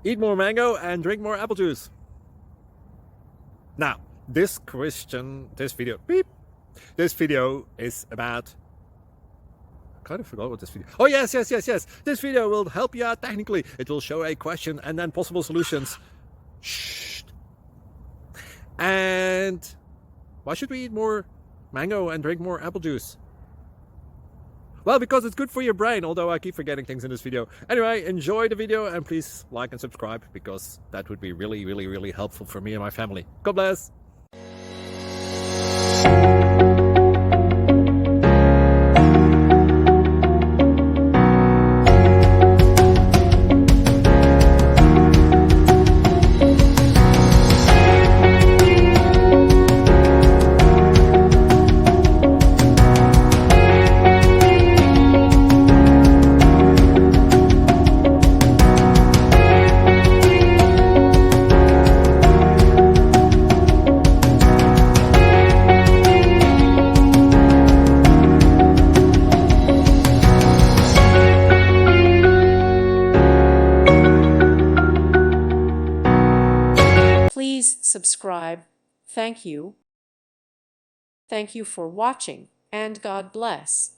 Eat more mango and drink more apple juice. Now, this video is about... I kind of forgot what this video... Oh, yes. This video will help you out technically. It will show a question and then possible solutions. Shh. And why should we eat more mango and drink more apple juice? Well, because it's good for your brain, although I keep forgetting things in this video. Anyway, enjoy the video and please like and subscribe, because that would be really helpful for me and my family. God bless! Please subscribe. Thank you. Thank you for watching, and God bless.